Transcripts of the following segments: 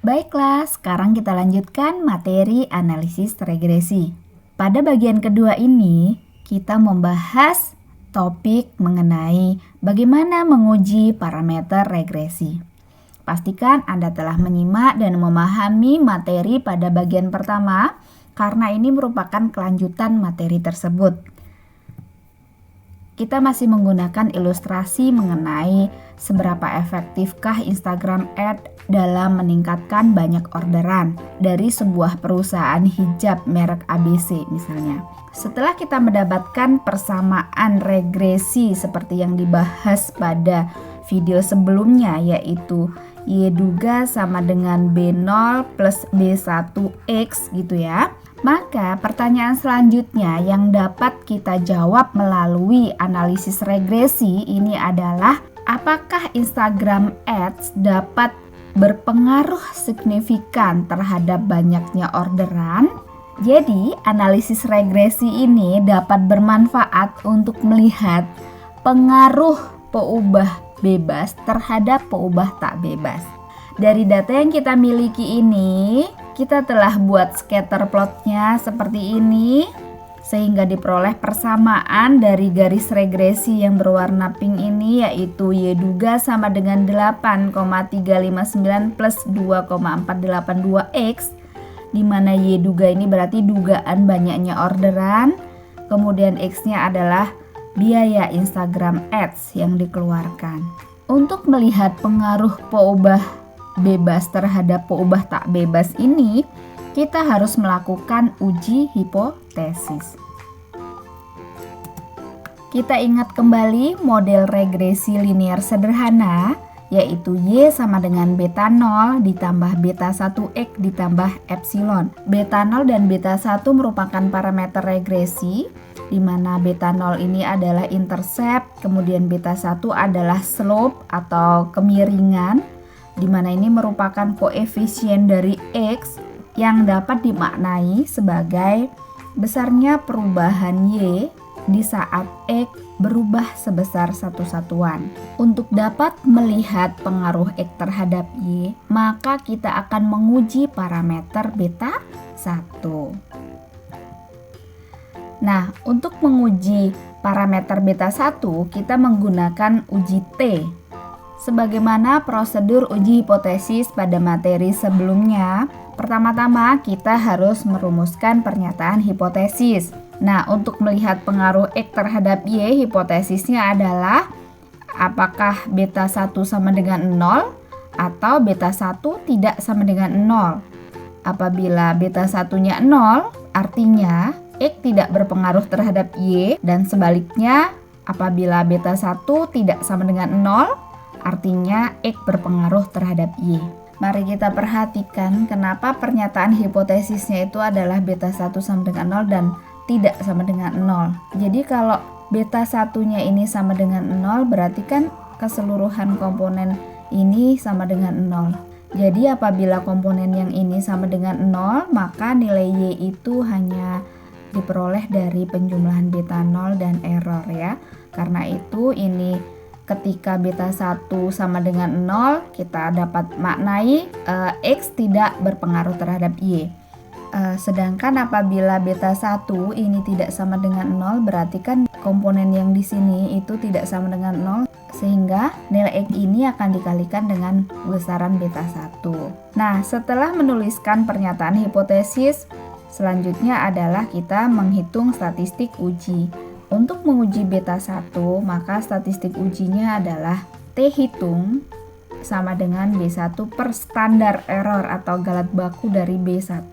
Baiklah, sekarang kita lanjutkan materi analisis regresi. Pada bagian kedua ini, kita membahas topik mengenai bagaimana menguji parameter regresi. Pastikan Anda telah menyimak dan memahami materi pada bagian pertama, karena ini merupakan kelanjutan materi tersebut. Kita masih menggunakan ilustrasi mengenai seberapa efektifkah Instagram Ad dalam meningkatkan banyak orderan dari sebuah perusahaan hijab merek ABC misalnya. Setelah kita mendapatkan persamaan regresi seperti yang dibahas pada video sebelumnya, yaitu Y duga sama dengan B0 plus B1X gitu ya. Maka pertanyaan selanjutnya yang dapat kita jawab melalui analisis regresi ini adalah, apakah Instagram Ads dapat berpengaruh signifikan terhadap banyaknya orderan? Jadi, analisis regresi ini dapat bermanfaat untuk melihat pengaruh peubah bebas terhadap peubah tak bebas. Dari data yang kita miliki ini, kita telah buat scatter plotnya seperti ini, sehingga diperoleh persamaan dari garis regresi yang berwarna pink ini, yaitu Y duga sama dengan 8,359 plus 2,482X, di mana Y duga ini berarti dugaan banyaknya orderan, kemudian X-nya adalah biaya Instagram Ads yang dikeluarkan. Untuk melihat pengaruh peubah bebas terhadap peubah tak bebas ini, kita harus melakukan uji hipotesis. Kita ingat kembali model regresi linear sederhana, yaitu Y sama dengan beta 0 ditambah beta 1X ditambah epsilon. Beta 0 dan beta 1 merupakan parameter regresi, di mana beta 0 ini adalah intercept, kemudian beta 1 adalah slope atau kemiringan, di mana ini merupakan koefisien dari X yang dapat dimaknai sebagai besarnya perubahan Y di saat X berubah sebesar satu satuan. Untuk dapat melihat pengaruh X terhadap Y, maka kita akan menguji parameter beta 1. Nah, untuk menguji parameter beta 1, kita menggunakan uji T. Sebagaimana prosedur uji hipotesis pada materi sebelumnya, pertama-tama kita harus merumuskan pernyataan hipotesis. Nah, untuk melihat pengaruh X terhadap Y, hipotesisnya adalah apakah beta 1 sama dengan 0 atau beta 1 tidak sama dengan 0. Apabila beta 1-nya 0, artinya X tidak berpengaruh terhadap Y, dan sebaliknya apabila beta 1 tidak sama dengan 0, artinya X berpengaruh terhadap Y. Mari kita perhatikan kenapa pernyataan hipotesisnya itu adalah beta 1 sama dengan 0 dan tidak sama dengan 0. Jadi kalau beta 1-nya ini sama dengan 0, berarti kan keseluruhan komponen ini sama dengan 0. Jadi apabila komponen yang ini sama dengan 0, maka nilai Y itu hanya diperoleh dari penjumlahan beta 0 dan error ya. Karena itu ini ketika beta 1 sama dengan 0, kita dapat maknai X tidak berpengaruh terhadap Y. Sedangkan apabila beta 1 ini tidak sama dengan 0, berarti kan komponen yang di sini itu tidak sama dengan 0, sehingga nilai X ini akan dikalikan dengan besaran beta 1. Nah, setelah menuliskan pernyataan hipotesis, selanjutnya adalah kita menghitung statistik uji. Untuk menguji beta 1, maka statistik ujinya adalah T hitung sama dengan B1 per standar error atau galat baku dari B1.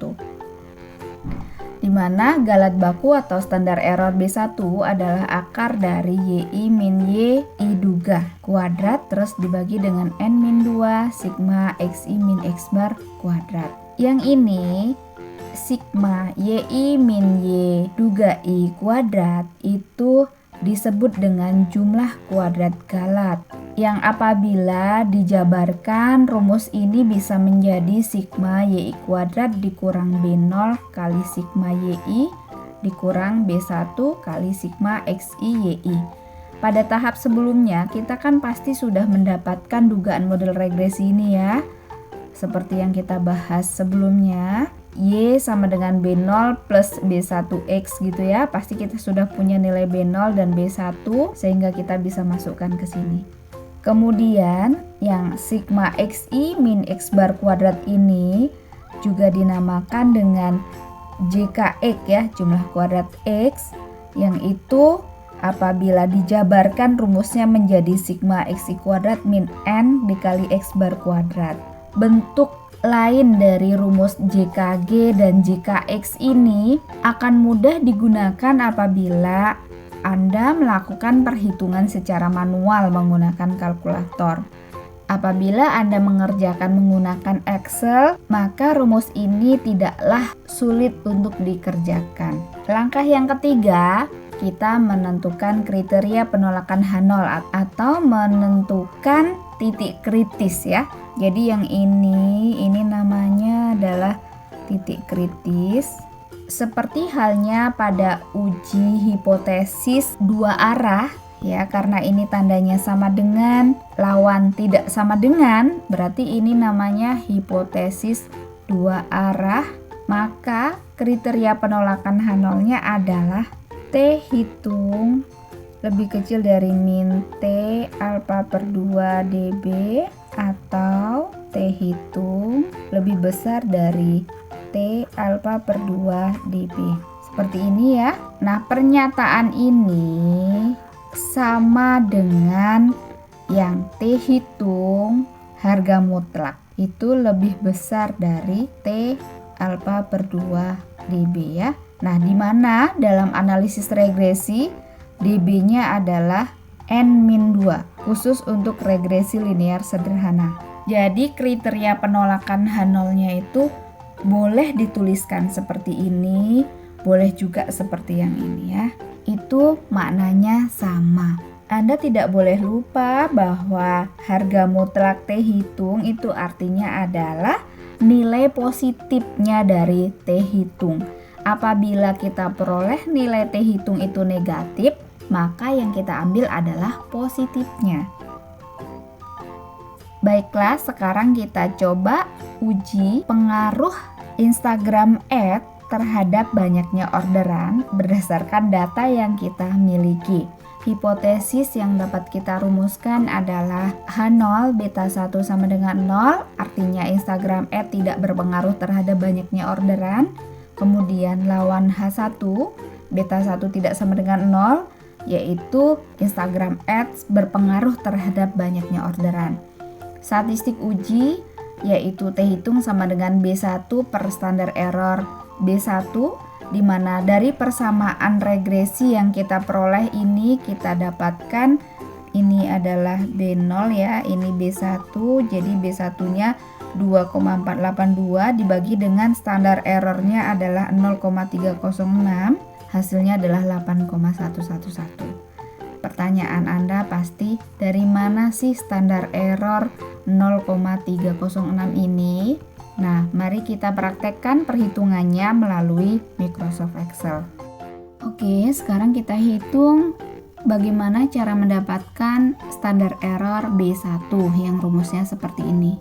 Di mana galat baku atau standar error B1 adalah akar dari YI min Y I duga kuadrat terus dibagi dengan N min 2 sigma XI min X bar kuadrat. Yang ini sigma YI min Y duga I kuadrat itu disebut dengan jumlah kuadrat galat, yang apabila dijabarkan rumus ini bisa menjadi sigma YI kuadrat dikurang B0 kali sigma YI dikurang B1 kali sigma XI YI. Pada tahap sebelumnya kita kan pasti sudah mendapatkan dugaan model regresi ini ya. seperti yang kita bahas sebelumnya. Y sama dengan B0 plus B1X gitu ya. Pasti kita sudah punya nilai B0 dan B1 sehingga kita bisa masukkan ke sini. Kemudian yang sigma XI min X bar kuadrat ini juga dinamakan dengan JKX ya, jumlah kuadrat X, yang itu apabila dijabarkan rumusnya menjadi sigma XI kuadrat min N dikali X bar kuadrat. Bentuk lain dari rumus JKG dan JKX ini akan mudah digunakan apabila Anda melakukan perhitungan secara manual menggunakan kalkulator. Apabila Anda mengerjakan menggunakan Excel, maka rumus ini tidaklah sulit untuk dikerjakan. Langkah yang ketiga, kita menentukan kriteria penolakan H0 atau menentukan titik kritis ya. Jadi yang ini namanya adalah titik kritis. Seperti halnya pada uji hipotesis dua arah ya, karena ini tandanya sama dengan, lawan tidak sama dengan, berarti ini namanya hipotesis dua arah. Maka kriteria penolakan H0-nya adalah T hitung lebih kecil dari min T alfa per 2 dB atau T hitung lebih besar dari T alfa per 2 dB. Seperti ini ya. Nah, pernyataan ini sama dengan yang T hitung harga mutlak itu lebih besar dari T alfa per 2 dB ya. Nah, di mana dalam analisis regresi dB-nya adalah N-2 khusus untuk regresi linear sederhana. Jadi kriteria penolakan H0-nya itu boleh dituliskan seperti ini, boleh juga seperti yang ini ya. Itu maknanya sama. Anda tidak boleh lupa bahwa harga mutlak T hitung itu artinya adalah nilai positifnya dari T hitung. Apabila kita peroleh nilai T hitung itu negatif, maka yang kita ambil adalah positifnya. Baiklah, sekarang kita coba uji pengaruh Instagram Ads terhadap banyaknya orderan berdasarkan data yang kita miliki. Hipotesis yang dapat kita rumuskan adalah H0 beta 1 sama dengan 0, artinya Instagram Ads tidak berpengaruh terhadap banyaknya orderan. Kemudian lawan H1 beta 1 tidak sama dengan 0, yaitu Instagram Ads berpengaruh terhadap banyaknya orderan. Statistik uji yaitu T hitung sama dengan B1 per standar error B1, di mana dari persamaan regresi yang kita peroleh ini kita dapatkan ini adalah B0 ya, ini B1, jadi B1-nya 2,482 dibagi dengan standar errornya adalah 0,306. Hasilnya adalah 8,111. Pertanyaan Anda pasti, dari mana sih standar error 0,306 ini? Nah, mari kita praktekkan perhitungannya melalui Microsoft Excel. Oke, sekarang kita hitung bagaimana cara mendapatkan standar error B1 yang rumusnya seperti ini.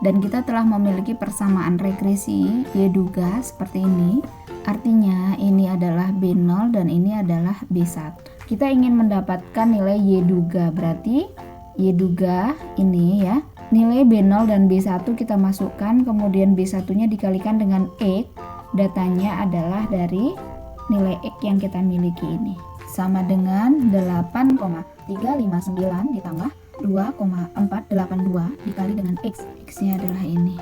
Dan kita telah memiliki persamaan regresi Y duga seperti ini. Artinya ini adalah B0 dan ini adalah B1. Kita ingin mendapatkan nilai Y duga, berarti Y duga ini ya. Nilai B0 dan B1 kita masukkan, kemudian B1-nya dikalikan dengan X. Datanya adalah dari nilai X yang kita miliki ini. Sama dengan 8,359 ditambah 2,482 dikali dengan X. X-nya adalah ini.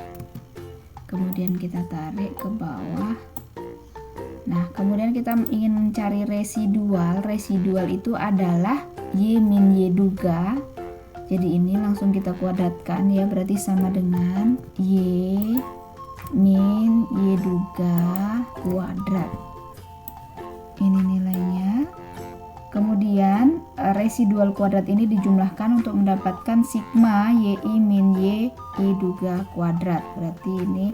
Kemudian kita tarik ke bawah. Nah, kemudian kita ingin mencari residual. Residual itu adalah Y min Y duga. Jadi ini langsung kita kuadratkan ya, berarti sama dengan Y min Y duga kuadrat. Ini nilainya. Kemudian residual kuadrat ini dijumlahkan untuk mendapatkan sigma YI min Y duga kuadrat. Berarti ini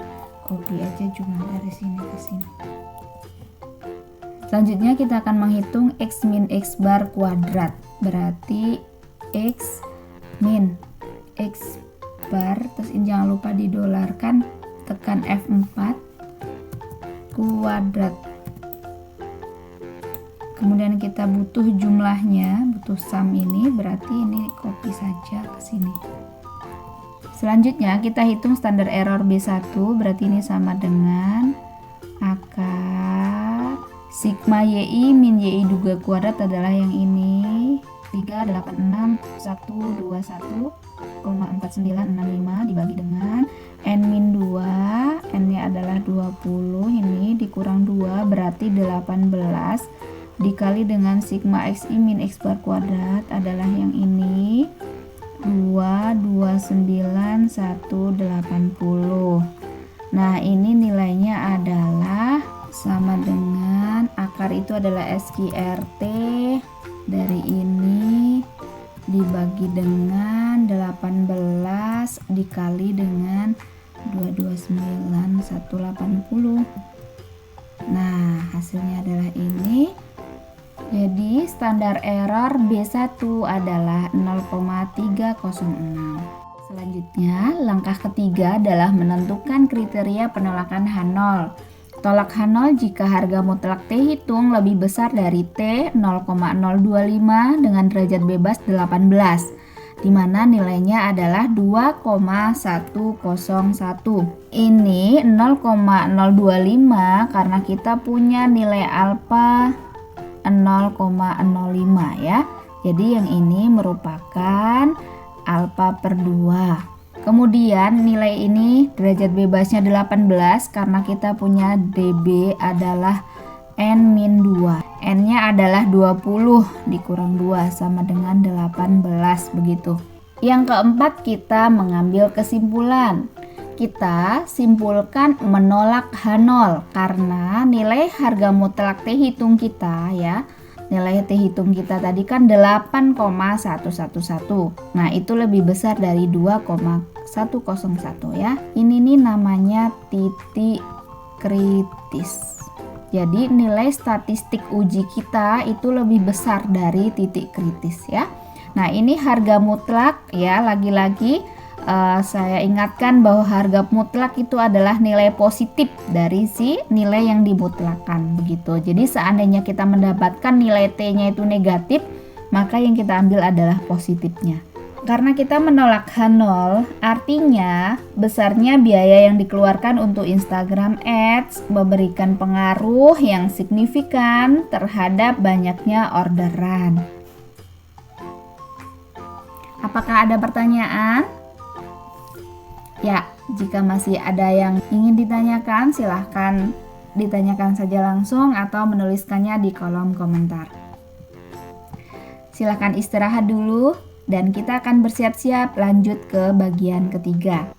copy aja jumlah dari sini ke sini. Selanjutnya kita akan menghitung X min X bar kuadrat. Berarti X min X bar, terus ini jangan lupa didolarkan, tekan F4 kuadrat. Kemudian kita butuh jumlahnya, butuh sum ini, berarti ini copy saja ke sini. Selanjutnya kita hitung standar error B1, berarti ini sama dengan akar sigma YI min YI juga kuadrat adalah yang ini, 386.121,4965 dibagi dengan N-2, N-nya adalah 20, ini dikurang 2 berarti 18 dikali dengan sigma XI min X bar kuadrat adalah yang ini, 229.180. Nah ini nilainya adalah sama dengan akar itu adalah SQRT dari ini dibagi dengan 18 dikali dengan 229.180. Nah hasilnya adalah ini. Jadi standar error B1 adalah 0,306. Selanjutnya, langkah ketiga adalah menentukan kriteria penolakan H0. Tolak H0 jika harga mutlak T hitung lebih besar dari T 0,025 dengan derajat bebas 18, di mana nilainya adalah 2,101. Ini 0,025 karena kita punya nilai alfa 0,05 ya. Jadi yang ini merupakan alfa per 2. Kemudian nilai ini derajat bebasnya 18 karena kita punya dB adalah N-2. N-nya adalah 20 dikurang 2 sama dengan 18 begitu. Yang keempat kita mengambil kesimpulan. Kita simpulkan menolak H0 karena nilai harga mutlak T hitung kita ya. Nilai T hitung kita tadi kan 8,111. Nah, itu lebih besar dari 2,101 ya. Ini nih namanya titik kritis. Jadi nilai statistik uji kita itu lebih besar dari titik kritis ya. Nah, ini harga mutlak ya, lagi-lagi saya ingatkan bahwa harga mutlak itu adalah nilai positif dari si nilai yang dimutlakan begitu. Jadi seandainya kita mendapatkan nilai T-nya itu negatif, maka yang kita ambil adalah positifnya. Karena kita menolak H0, artinya besarnya biaya yang dikeluarkan untuk Instagram Ads memberikan pengaruh yang signifikan terhadap banyaknya orderan. Apakah ada pertanyaan? Ya, jika masih ada yang ingin ditanyakan, silahkan ditanyakan saja langsung atau menuliskannya di kolom komentar. Silahkan istirahat dulu dan kita akan bersiap-siap lanjut ke bagian ketiga.